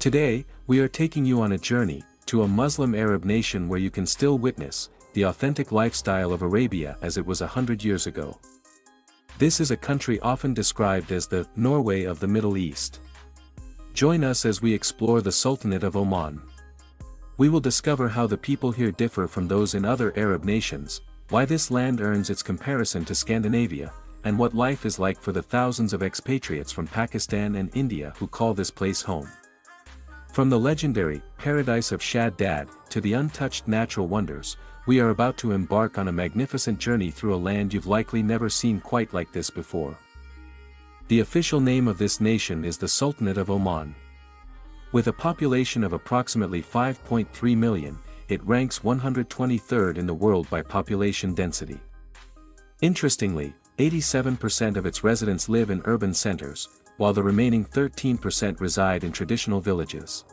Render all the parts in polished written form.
Today, we are taking you on a journey to a Muslim Arab nation where you can still witness the authentic lifestyle of Arabia as it was 100 years ago. This is a country often described as the Norway of the Middle East. Join us as we explore the Sultanate of Oman. We will discover how the people here differ from those in other Arab nations, why this land earns its comparison to Scandinavia, and what life is like for the thousands of expatriates from Pakistan and India who call this place home. From the legendary paradise of Shaddad to the untouched natural wonders, we are about to embark on a magnificent journey through a land you've likely never seen quite like this before. The official name of this nation is the Sultanate of Oman. With a population of approximately 5.3 million, it ranks 123rd in the world by population density. Interestingly, 87% of its residents live in urban centers, while the remaining 13% reside in traditional villages.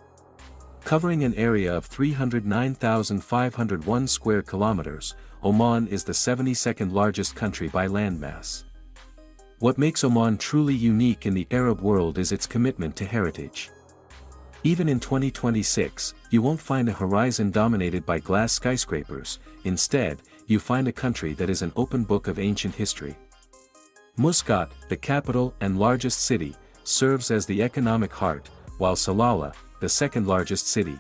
Covering an area of 309,501 square kilometers, Oman is the 72nd largest country by landmass. What makes Oman truly unique in the Arab world is its commitment to heritage. Even in 2026, you won't find a horizon dominated by glass skyscrapers. Instead, you find a country that is an open book of ancient history. Muscat, the capital and largest city, serves as the economic heart, while Salalah, the second largest city,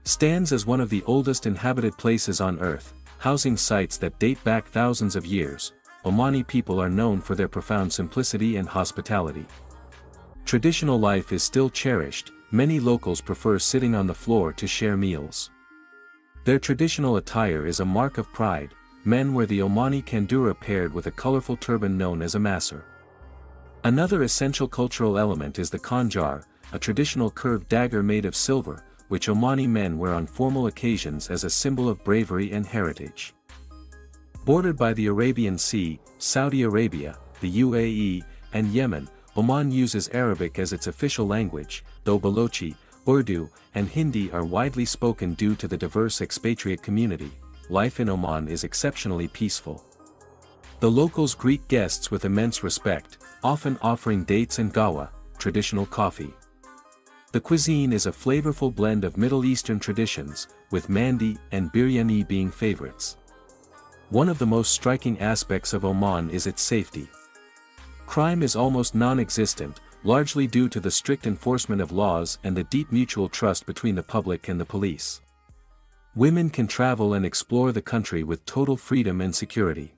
stands as one of the oldest inhabited places on Earth, housing sites that date back thousands of years. Omani people are known for their profound simplicity and hospitality. Traditional life is still cherished, many locals prefer sitting on the floor to share meals. Their traditional attire is a mark of pride. Men wear the Omani kandura paired with a colorful turban known as a masr. Another essential cultural element is the khanjar, a traditional curved dagger made of silver, which Omani men wear on formal occasions as a symbol of bravery and heritage. Bordered by the Arabian Sea, Saudi Arabia, the UAE, and Yemen, Oman uses Arabic as its official language, though Balochi, Urdu, and Hindi are widely spoken due to the diverse expatriate community. Life in Oman is exceptionally peaceful. The locals greet guests with immense respect, often offering dates and gawa, traditional coffee. The cuisine is a flavorful blend of Middle Eastern traditions, with mandi and biryani being favorites. One of the most striking aspects of Oman is its safety. Crime is almost non-existent, largely due to the strict enforcement of laws and the deep mutual trust between the public and the police. Women can travel and explore the country with total freedom and security.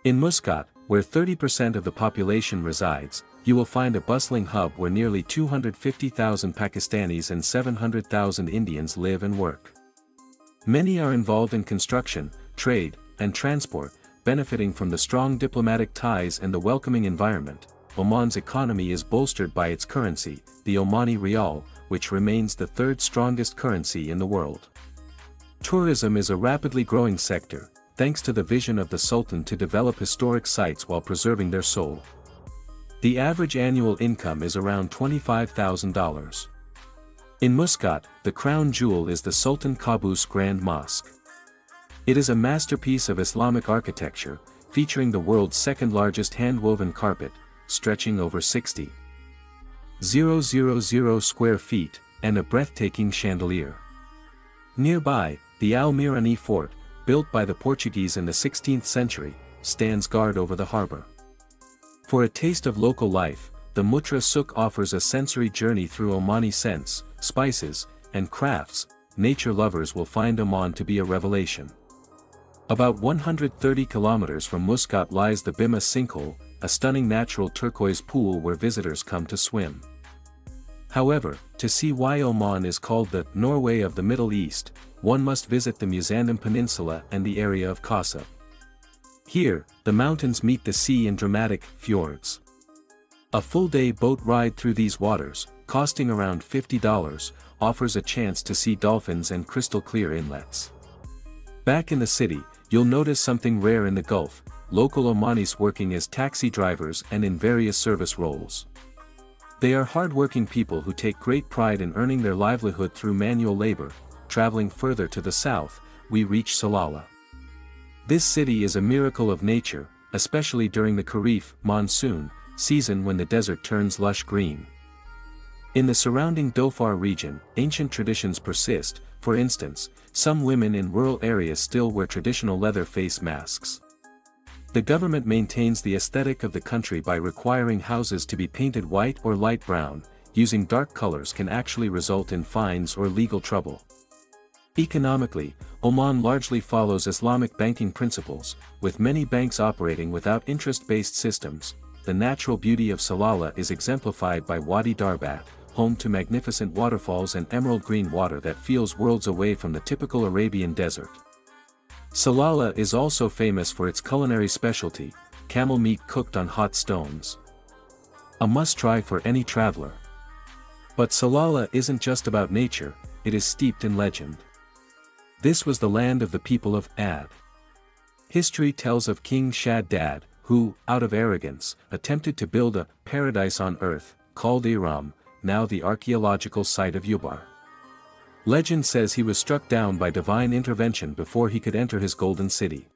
In Muscat, where 30% of the population resides, you will find a bustling hub where nearly 250,000 Pakistanis and 700,000 Indians live and work. Many are involved in construction, trade, and transport, benefiting from the strong diplomatic ties and the welcoming environment. Oman's economy is bolstered by its currency, the Omani rial, which remains the third strongest currency in the world. Tourism is a rapidly growing sector, thanks to the vision of the Sultan to develop historic sites while preserving their soul. The average annual income is around $25,000. In Muscat, the crown jewel is the Sultan Qaboos Grand Mosque. It is a masterpiece of Islamic architecture, featuring the world's second-largest hand-woven carpet, stretching over 60,000 square feet, and a breathtaking chandelier. Nearby, the Al-Mirani Fort, built by the Portuguese in the 16th century, stands guard over the harbor. For a taste of local life, the Mutra Souk offers a sensory journey through Omani scents, spices, and crafts. Nature lovers will find Oman to be a revelation. About 130 kilometers from Muscat lies the Bima Sinkhole, a stunning natural turquoise pool where visitors come to swim. However, to see why Oman is called the Norway of the Middle East, one must visit the Arabian Peninsula and the area of Qasab. Here, the mountains meet the sea in dramatic fjords. A full-day boat ride through these waters, costing around $50, offers a chance to see dolphins and crystal-clear inlets. Back in the city, you'll notice something rare in the Gulf: local Omanis working as taxi drivers and in various service roles. They are hard-working people who take great pride in earning their livelihood through manual labor, traveling further to the south, we reach Salalah. This city is a miracle of nature, especially during the Kharif monsoon season when the desert turns lush green. In the surrounding Dhofar region, ancient traditions persist. For instance, some women in rural areas still wear traditional leather face masks. The government maintains the aesthetic of the country by requiring houses to be painted white or light brown. Using dark colors can actually result in fines or legal trouble. Economically, Oman largely follows Islamic banking principles, with many banks operating without interest-based systems. The natural beauty of Salalah is exemplified by Wadi Darbat, home to magnificent waterfalls and emerald green water that feels worlds away from the typical Arabian desert. Salalah is also famous for its culinary specialty, camel meat cooked on hot stones. A must-try for any traveler. But Salalah isn't just about nature, it is steeped in legend. This was the land of the people of Ad. History tells of King Shaddad, who, out of arrogance, attempted to build a paradise on earth, called Iram, now the archaeological site of Yubar. Legend says he was struck down by divine intervention before he could enter his golden city.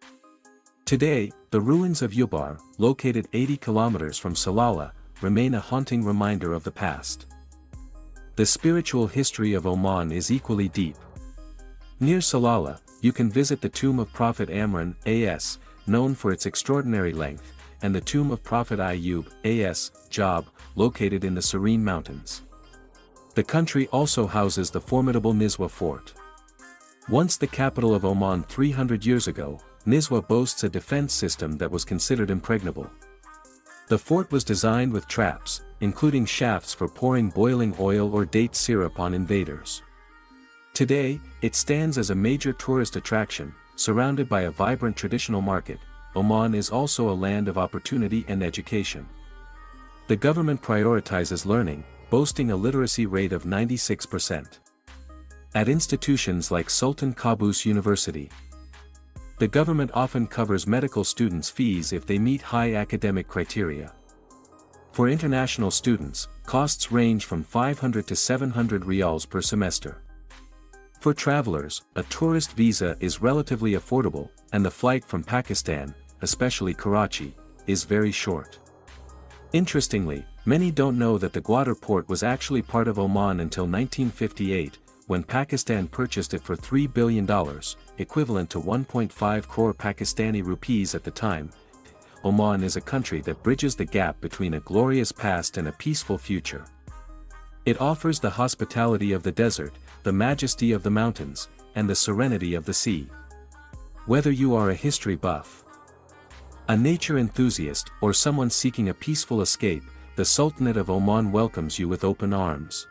Today, the ruins of Yubar, located 80 kilometers from Salalah, remain a haunting reminder of the past. The spiritual history of Oman is equally deep. Near Salalah, you can visit the tomb of Prophet Amran, A.S., known for its extraordinary length, and the tomb of Prophet Ayyub, A.S., Job, located in the serene mountains. The country also houses the formidable Nizwa Fort. Once the capital of Oman 300 years ago, Nizwa boasts a defense system that was considered impregnable. The fort was designed with traps, including shafts for pouring boiling oil or date syrup on invaders. Today, it stands as a major tourist attraction, surrounded by a vibrant traditional market. Oman is also a land of opportunity and education. The government prioritizes learning, boasting a literacy rate of 96%. At institutions like Sultan Qaboos University, the government often covers medical students' fees if they meet high academic criteria. For international students, costs range from 500 to 700 riyals per semester. For travelers, a tourist visa is relatively affordable, and the flight from Pakistan, especially Karachi, is very short. Interestingly, many don't know that the Gwadar port was actually part of Oman until 1958, when Pakistan purchased it for $3 billion, equivalent to 1.5 crore Pakistani rupees at the time. Oman is a country that bridges the gap between a glorious past and a peaceful future. It offers the hospitality of the desert, the majesty of the mountains, and the serenity of the sea. Whether you are a history buff, a nature enthusiast, or someone seeking a peaceful escape, the Sultanate of Oman welcomes you with open arms.